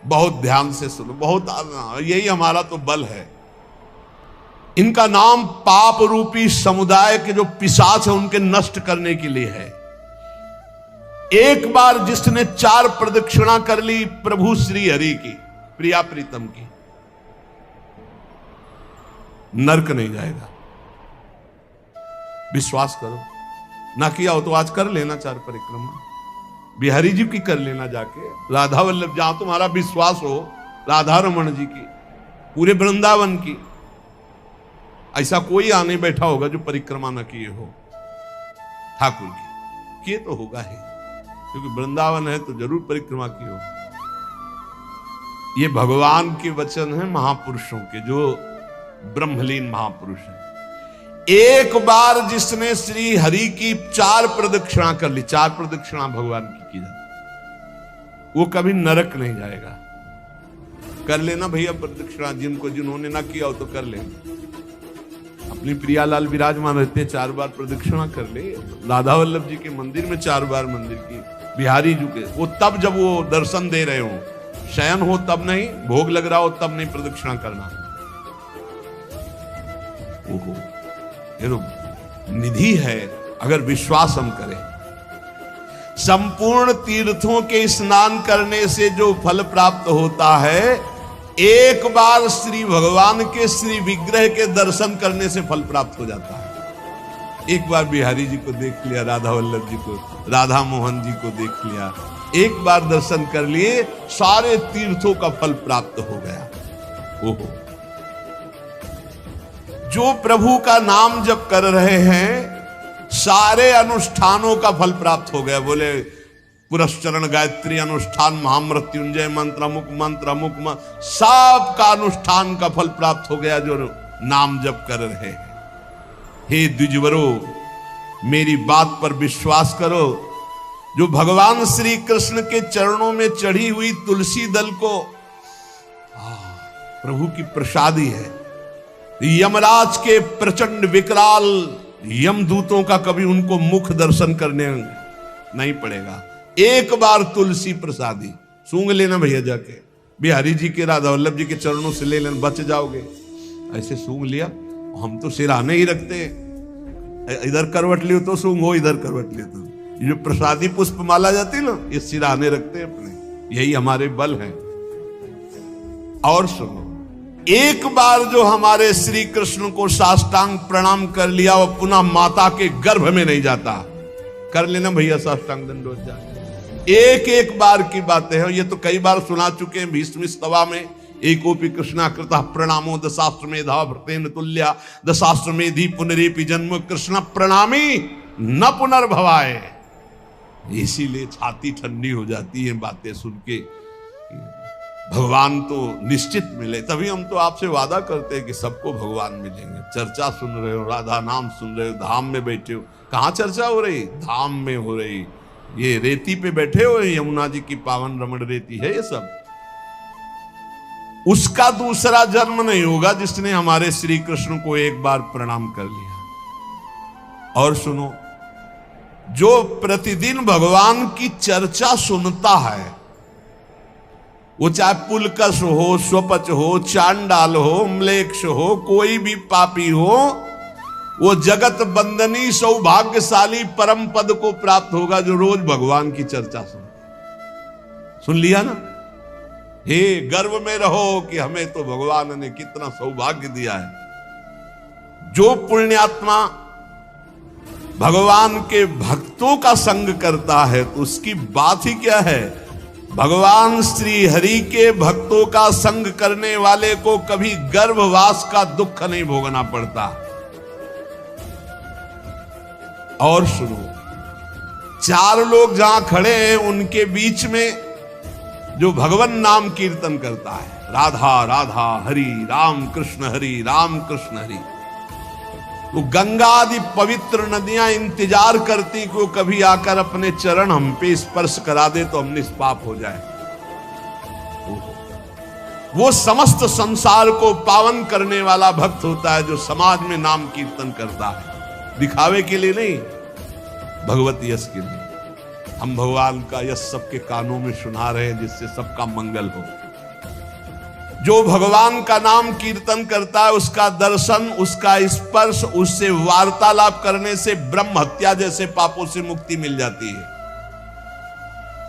बहुत ध्यान से सुनो, बहुत यही हमारा तो बल है। इनका नाम पाप रूपी समुदाय के जो पिशाच है उनके नष्ट करने के लिए है। एक बार जिसने 4 प्रदक्षिणा कर ली प्रभु श्री हरि की, प्रिया प्रीतम की, नरक नहीं जाएगा। विश्वास करो, ना किया हो तो आज कर लेना 4 परिक्रमा, बिहारी जी की कर लेना जाके, राधा वल्लभ जहां तुम्हारा विश्वास हो, राधा रमन जी की, पूरे वृंदावन की। ऐसा कोई आने बैठा होगा जो परिक्रमा न किए हो ठाकुर की, किए तो होगा ही, क्योंकि वृंदावन है तो जरूर परिक्रमा की हो। ये भगवान के वचन है महापुरुषों के, जो ब्रह्मलीन महापुरुष है। एक बार जिसने श्री हरि की 4 प्रदक्षिणा कर ली, 4 प्रदक्षिणा भगवान की जाती, वो कभी नरक नहीं जाएगा। कर लेना भैया प्रदक्षिणा, जिन्होंने ना किया हो तो कर लेना। अपनी प्रियालाल विराजमान रहते 4 बार प्रदक्षिणा कर ले, राधा वल्लभ जी के मंदिर में 4 बार मंदिर की, बिहारी जी के, वो तब जब वो दर्शन दे रहे हो, शयन हो तब नहीं, भोग लग रहा हो तब नहीं प्रदक्षिणा करना। ओहो, ये तो निधि है अगर विश्वास हम करें। संपूर्ण तीर्थों के स्नान करने से जो फल प्राप्त होता है, एक बार श्री भगवान के श्री विग्रह के दर्शन करने से फल प्राप्त हो जाता है। एक बार बिहारी जी को देख लिया, राधा वल्लभ जी को, राधा मोहन जी को देख लिया, एक बार दर्शन कर लिए, सारे तीर्थों का फल प्राप्त हो गया। ओहो, जो प्रभु का नाम जप कर रहे हैं, सारे अनुष्ठानों का फल प्राप्त हो गया। बोले पुरस्चरण गायत्री अनुष्ठान, महामृत्युंजय मंत्र, अमुक मंत्र, अमुक मंत्र, सब का अनुष्ठान का फल प्राप्त हो गया जो नाम जप कर रहे हैं। हे द्विजवरो, मेरी बात पर विश्वास करो। जो भगवान श्री कृष्ण के चरणों में चढ़ी हुई तुलसी दल को प्रभु की प्रसादी है। यमराज के प्रचंड विकराल यमदूतों का कभी उनको मुख दर्शन करने नहीं पड़ेगा। एक बार तुलसी प्रसादी सूंघ लेना भैया, जाके बिहारी जी के, राधा वल्लभ जी के चरणों से ले लेना, बच जाओगे। ऐसे सूंघ लिया, हम तो सिराने ही रखते, इधर करवट लियो तो सूंघो, इधर करवट लियो तो। ये जो प्रसादी पुष्प माला जाती है ना, ये सिराने रखते अपने, यही हमारे बल है। और सुनो, एक बार जो हमारे श्री कृष्ण को साष्टांग प्रणाम कर लिया, वो पुनः माता के गर्भ में नहीं जाता। कर लेना भैया साष्टांग दंडवत जा। एक बार की बातें हैं, ये तो कई बार सुना चुके हैं भीष्म स्तवा में। एकोपि कृष्णा कृतः प्रणामो दशाश्वमेधा भृतेन तुल्या, दशाश्वमेधी पुनरेपि जन्म कृष्ण प्रणामी न पुनर्भवाए। इसीलिए छाती ठंडी हो जाती है बातें सुन के। भगवान तो निश्चित मिले, तभी हम तो आपसे वादा करते हैं कि सबको भगवान मिलेंगे। चर्चा सुन रहे हो, राधा नाम सुन रहे हो, धाम में बैठे हो। कहाँ चर्चा हो रही? धाम में हो रही। ये रेती पे बैठे हो, यमुना जी की पावन रमण रेती है ये सब। उसका दूसरा जन्म नहीं होगा जिसने हमारे श्री कृष्ण को एक बार प्रणाम कर लिया। और सुनो, जो प्रतिदिन भगवान की चर्चा सुनता है, वो चाहे पुलकस हो, स्वपच हो, चांडाल हो, म्लेच्छ हो, कोई भी पापी हो, वो जगत बंदनी सौभाग्यशाली परम पद को प्राप्त होगा जो रोज भगवान की चर्चा सुन लिया ना। हे गर्व में रहो कि हमें तो भगवान ने कितना सौभाग्य दिया है। जो पुण्यात्मा भगवान के भक्तों का संग करता है तो उसकी बात ही क्या है। भगवान श्री हरि के भक्तों का संग करने वाले को कभी गर्भवास का दुख नहीं भोगना पड़ता। और सुनो, 4 लोग जहां खड़े हैं उनके बीच में जो भगवान नाम कीर्तन करता है, राधा राधा हरि राम कृष्ण हरि राम कृष्ण हरि, तो गंगा आदि पवित्र नदियां इंतजार करती कि वो कभी आकर अपने चरण हम पे स्पर्श करा दे तो हम निष्पाप हो जाए। वो समस्त संसार को पावन करने वाला भक्त होता है जो समाज में नाम कीर्तन करता है, दिखावे के लिए नहीं, भगवत यश के लिए। हम भगवान का यश सबके कानों में सुना रहे हैं जिससे सबका मंगल हो। जो भगवान का नाम कीर्तन करता है उसका दर्शन, उसका स्पर्श, उससे वार्तालाप करने से ब्रह्म हत्या जैसे पापों से मुक्ति मिल जाती है।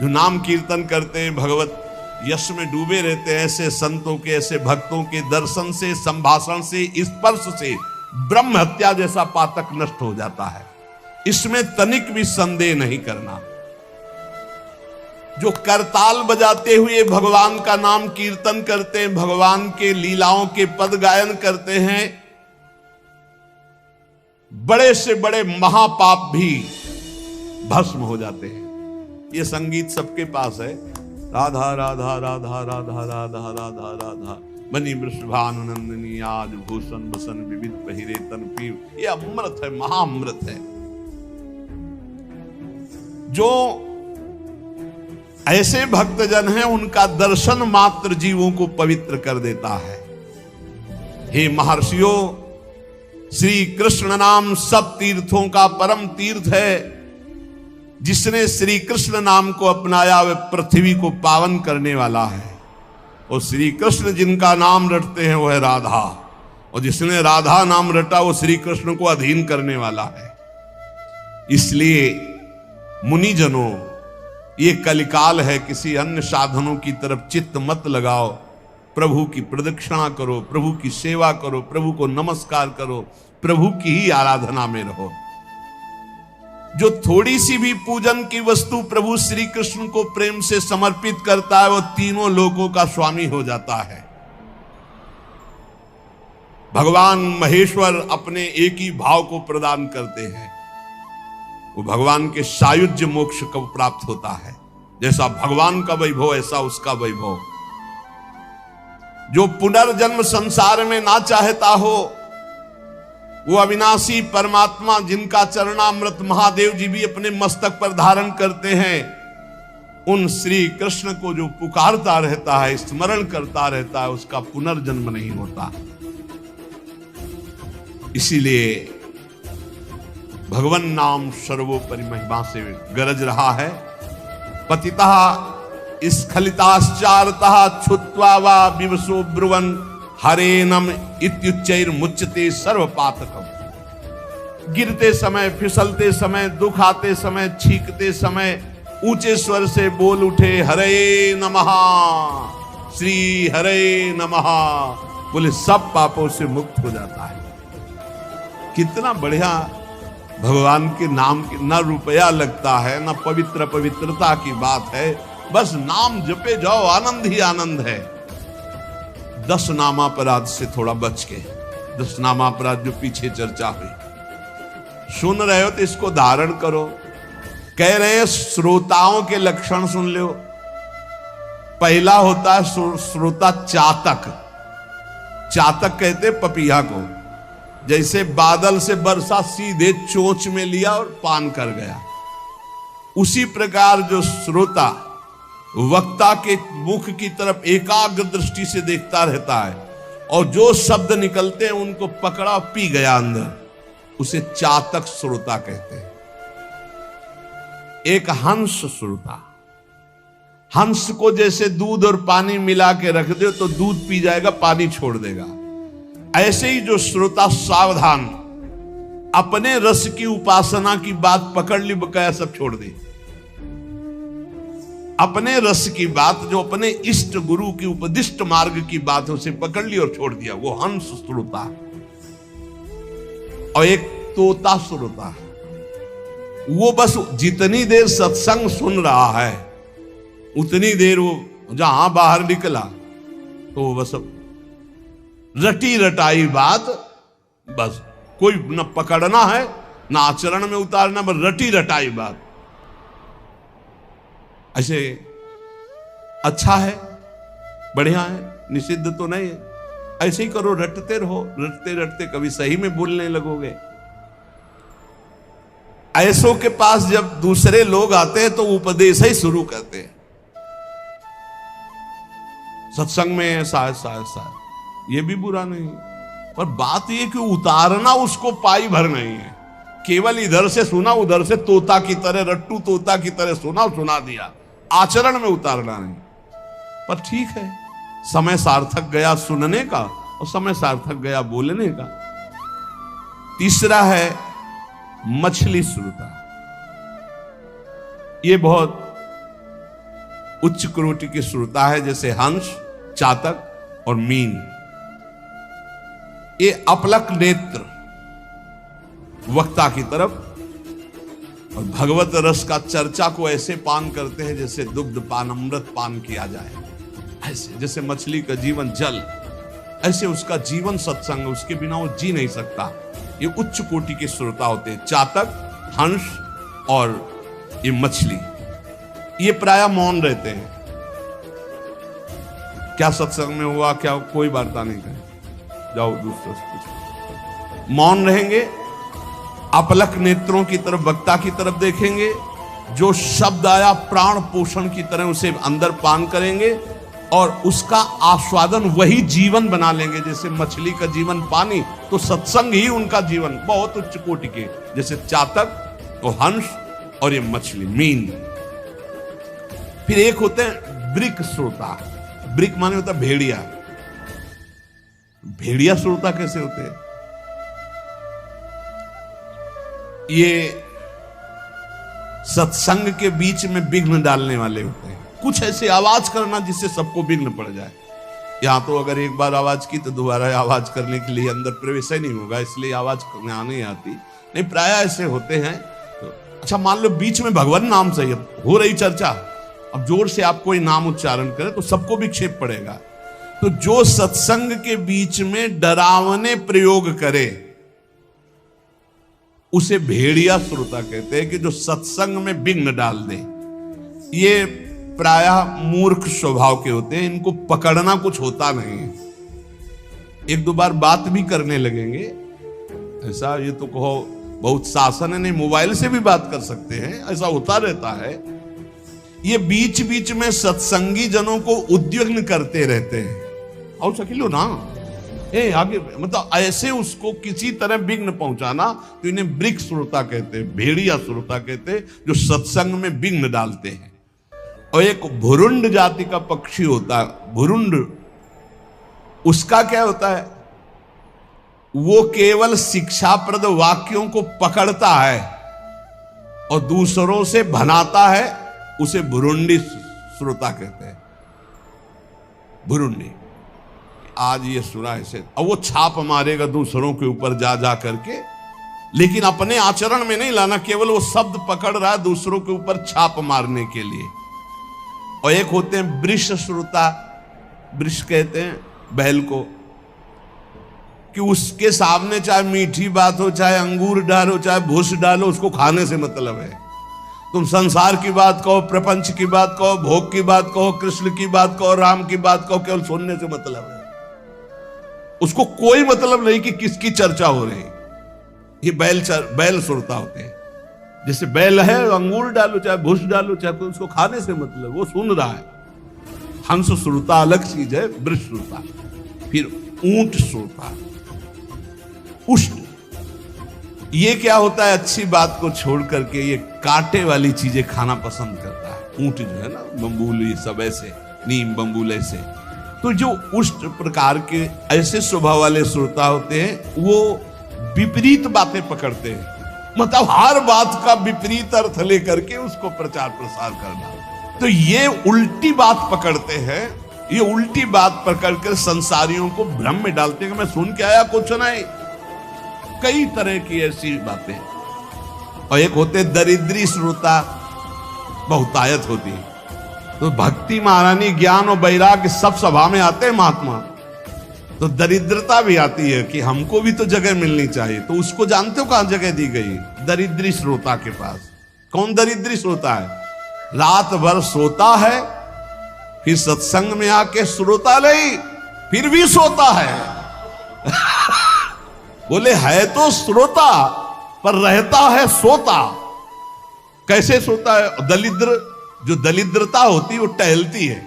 जो नाम कीर्तन करते हैं, भगवत यश में डूबे रहते हैं, ऐसे संतों के, ऐसे भक्तों के दर्शन से, संभाषण से, स्पर्श से ब्रह्म हत्या जैसा पातक नष्ट हो जाता है। इसमें तनिक भी संदेह नहीं करना। जो करताल बजाते हुए भगवान का नाम कीर्तन करते हैं, भगवान के लीलाओं के पद गायन करते हैं, बड़े से बड़े महापाप भी भस्म हो जाते हैं। ये संगीत सबके पास है। राधा राधा राधा राधा राधा राधा राधा बनी वृषभानुनंदिनी आज भूषण बसन विविध पहिरे तन पीव। ये अमृत है, महाअमृत है। जो ऐसे भक्तजन हैं उनका दर्शन मात्र जीवों को पवित्र कर देता है। हे महर्षियों, श्री कृष्ण नाम सब तीर्थों का परम तीर्थ है। जिसने श्री कृष्ण नाम को अपनाया वह पृथ्वी को पावन करने वाला है। और श्री कृष्ण जिनका नाम रटते हैं वह राधा, और जिसने राधा नाम रटा वो श्री कृष्ण को अधीन करने वाला है। इसलिए मुनिजनों, ये कलिकाल है, किसी अन्य साधनों की तरफ चित्त मत लगाओ। प्रभु की प्रदक्षिणा करो, प्रभु की सेवा करो, प्रभु को नमस्कार करो, प्रभु की ही आराधना में रहो। जो थोड़ी सी भी पूजन की वस्तु प्रभु श्री कृष्ण को प्रेम से समर्पित करता है वो तीनों लोकों का स्वामी हो जाता है। भगवान महेश्वर अपने एक ही भाव को प्रदान करते हैं, वो भगवान के सायुज्य मोक्ष को प्राप्त होता है। जैसा भगवान का वैभव ऐसा उसका वैभव। जो पुनर्जन्म संसार में ना चाहता हो, वो अविनाशी परमात्मा जिनका चरणामृत महादेव जी भी अपने मस्तक पर धारण करते हैं, उन श्री कृष्ण को जो पुकारता रहता है, स्मरण करता रहता है, उसका पुनर्जन्म नहीं होता। इसीलिए भगवन नाम सर्वोपरि महिमा से गरज रहा है। पतितः स्खलिताश्चारतः छुत्वा वा विवशो ब्रुवन् हरेनम इत्युच्चैर मुच्यते सर्वपातकम। गिरते समय, फिसलते समय, दुख आते समय, छींकते समय ऊंचे स्वर से बोल उठे हरे नमः, श्री हरे नमः, बोले सब पापों से मुक्त हो जाता है। कितना बढ़िया भगवान के नाम की ना रुपया लगता है, ना पवित्रता की बात है, बस नाम जपे जाओ, आनंद ही आनंद है। 10 नामापराध से थोड़ा बच के, 10 नामापराध जो पीछे चर्चा हुई, सुन रहे हो तो इसको धारण करो। कह रहे हैं श्रोताओं के लक्षण सुन लो। पहला होता है श्रोता चातक। चातक कहते पपीहा को। जैसे बादल से बरसा सीधे चोंच में लिया और पान कर गया, उसी प्रकार जो श्रोता वक्ता के मुख की तरफ एकाग्र दृष्टि से देखता रहता है और जो शब्द निकलते हैं उनको पकड़ा पी गया अंदर, उसे चातक श्रोता कहते हैं। एक हंस श्रोता, हंस को जैसे दूध और पानी मिला के रख दो तो दूध पी जाएगा, पानी छोड़ देगा। ऐसे ही जो श्रोता सावधान, अपने रस की उपासना की बात पकड़ ली, बकाया सब छोड़ दी। अपने रस की बात, जो अपने इष्ट गुरु की उपदिष्ट मार्ग की बात, उसे पकड़ ली और छोड़ दिया, वो हंस श्रोता। और एक तोता श्रोता, वो बस जितनी देर सत्संग सुन रहा है उतनी देर वो जहां बाहर निकला तो वो बस रटी रटाई बात, बस कोई न पकड़ना है न आचरण में उतारना, बस रटी रटाई बात। ऐसे अच्छा है, बढ़िया है, निषिद्ध तो नहीं है। ऐसे ही करो, रटते रहो, रटते रटते कभी सही में बोलने लगोगे। ऐसों के पास जब दूसरे लोग आते हैं तो उपदेश ही शुरू करते हैं, सत्संग में ऐसा ऐसा, ये भी बुरा नहीं, पर बात ये कि उतारना उसको पाई भर नहीं है। केवल इधर से सुना, उधर से तोता की तरह, रट्टू तोता की तरह सुना दिया, आचरण में उतारना नहीं। पर ठीक है, समय सार्थक गया सुनने का और समय सार्थक गया बोलने का। तीसरा है मछली श्रोता। ये बहुत उच्च कोटि की श्रोता है, जैसे हंस, चातक और मीन। ये अपलक नेत्र वक्ता की तरफ और भगवत रस का चर्चा को ऐसे पान करते हैं जैसे दुग्ध पान, अमृत पान किया जाए। ऐसे जैसे मछली का जीवन जल, ऐसे उसका जीवन सत्संग, उसके बिना वो जी नहीं सकता। ये उच्च कोटि के श्रोता होते हैं, चातक, हंस और ये मछली। ये प्राय मौन रहते हैं। क्या सत्संग में हुआ, क्या कोई वार्ता नहीं करे, जाओ दूसरे से पूछो। मौन रहेंगे, अपलक नेत्रों की तरफ, वक्ता की तरफ देखेंगे। जो शब्द आया प्राण पोषण की तरह उसे अंदर पान करेंगे और उसका आस्वादन वही जीवन बना लेंगे। जैसे मछली का जीवन पानी, तो सत्संग ही उनका जीवन। बहुत उच्च कोटि के, जैसे चातक और हंस और ये मछली, मीन। फिर एक होते हैं ब्रिक श्रोता। ब्रिक माने होता है भेड़िया। भेड़िया श्रोता कैसे होते हैं? ये सत्संग के बीच में विघ्न डालने वाले होते हैं। कुछ ऐसे आवाज करना जिससे सबको विघ्न पड़ जाए। यहां तो अगर एक बार आवाज की तो दोबारा आवाज करने के लिए अंदर प्रवेश ही नहीं होगा, इसलिए आवाज करने आने आती नहीं। प्राय ऐसे होते हैं। तो अच्छा, मान लो बीच में भगवान नाम से हो रही चर्चा, अब जोर से आप कोई नाम उच्चारण करें तो सबको विक्षेप पड़ेगा। तो जो सत्संग के बीच में डरावने प्रयोग करे उसे भेड़िया श्रोता कहते हैं, कि जो सत्संग में विघ्न डाल दे। ये प्रायः मूर्ख स्वभाव के होते हैं, इनको पकड़ना कुछ होता नहीं है। एक दो बार बात भी करने लगेंगे, ऐसा ये तो कहो बहुत शासन है, नहीं मोबाइल से भी बात कर सकते हैं, ऐसा होता रहता है। ये बीच बीच में सत्संगी जनों को उद्विग्न करते रहते हैं। और सकिलो ना आगे, मतलब ऐसे उसको किसी तरह विघ्न पहुंचाना, तो इन्हें ब्रिक श्रोता कहते हैं, भेड़िया श्रोता कहते हैं, जो सत्संग में विघ्न डालते हैं। और एक भुरुंड जाति का पक्षी होता है, भुरुंड। उसका क्या होता है? वो केवल शिक्षाप्रद वाक्यों को पकड़ता है और दूसरों से भनाता है, उसे भुरुंडी श्रोता कहते हैं। भुरुंडी, आज ये सुना ऐसे, और वो छाप मारेगा दूसरों के ऊपर जा जा करके, लेकिन अपने आचरण में नहीं लाना, केवल वो शब्द पकड़ रहा है दूसरों के ऊपर छाप मारने के लिए। और एक होते हैं वृष श्रोता। वृष कहते हैं बैल को, कि उसके सामने चाहे मीठी बात हो, चाहे अंगूर डालो, चाहे भूस डालो, उसको खाने से मतलब है। तुम संसार की बात कहो, प्रपंच की बात कहो, भोग की बात कहो, कृष्ण की बात कहो, राम की बात कहो, केवल सुनने से मतलब है। उसको कोई मतलब नहीं कि किसकी चर्चा हो रही। ये बैल श्रोता होते हैं। जैसे बैल है, अंगूर डालो चाहे भूस डालो, चाहे तो उसको खाने से मतलब, वो सुन रहा है। हंस श्रोता अलग चीज है, वृष श्रोता। फिर ऊंट श्रोता, उष्ट। ये क्या होता है? अच्छी बात को छोड़ करके ये कांटे वाली चीजें खाना पसंद करता है। ऊंट जो है ना, बम्बूल, ये सब ऐसे, नीम बम्बूल ऐसे। तो जो उष्ट प्रकार के ऐसे स्वभाव वाले श्रोता होते हैं, वो विपरीत बातें पकड़ते हैं। मतलब हर बात का विपरीत अर्थ लेकर के उसको प्रचार प्रसार करना। तो ये उल्टी बात पकड़ते हैं। ये उल्टी बात पकड़कर संसारियों को भ्रम में डालते हैं कि मैं सुन के आया, कुछ नहीं। कई तरह की ऐसी बातें। और एक होते दरिद्री श्रोता, बहुतायत होती है। तो भक्ति, महारानी, ज्ञान और वैराग्य सब सभा में आते हैं महात्मा, तो दरिद्रता भी आती है कि हमको भी तो जगह मिलनी चाहिए। तो उसको जानते हो कहां जगह दी गई? दरिद्री श्रोता के पास। कौन दरिद्री श्रोता है? रात भर सोता है, फिर सत्संग में आके श्रोता नहीं, फिर भी सोता है। बोले है तो श्रोता पर रहता है सोता। कैसे सोता है? दलिद्र, जो दलिद्रता होती है वो टहलती है।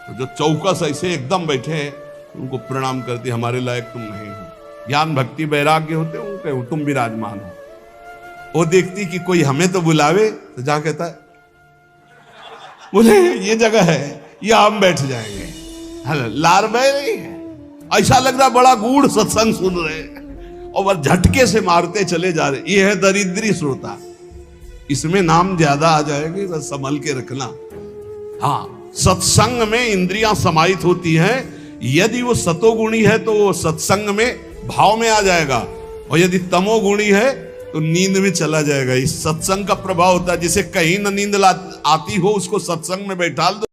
तो जो चौकस ऐसे एकदम बैठे हैं, उनको प्रणाम करती, हमारे लायक तुम नहीं हो। ज्ञान भक्ति वैराग्य होते हो, तुम विराजमान हो। वो देखती कि कोई हमें तो बुलावे, तो जा कहता है बोले ये जगह है, ये हम बैठ जाएंगे। लारवे नहीं है, ऐसा लग रहा बड़ा गूढ़ सत्संग सुन रहे हैं और बस झटके से मारते चले जा रहे। ये है दरिद्री श्रोता, इसमें नाम ज्यादा आ जाएगी, बस संभल के रखना। हाँ, सत्संग में इंद्रियां समाहित होती हैं। यदि वो सतोगुणी है तो वो सत्संग में भाव में आ जाएगा, और यदि तमोगुणी है तो नींद में चला जाएगा। इस सत्संग का प्रभाव होता है। जिसे कहीं न नींद आती हो उसको सत्संग में बैठा दो,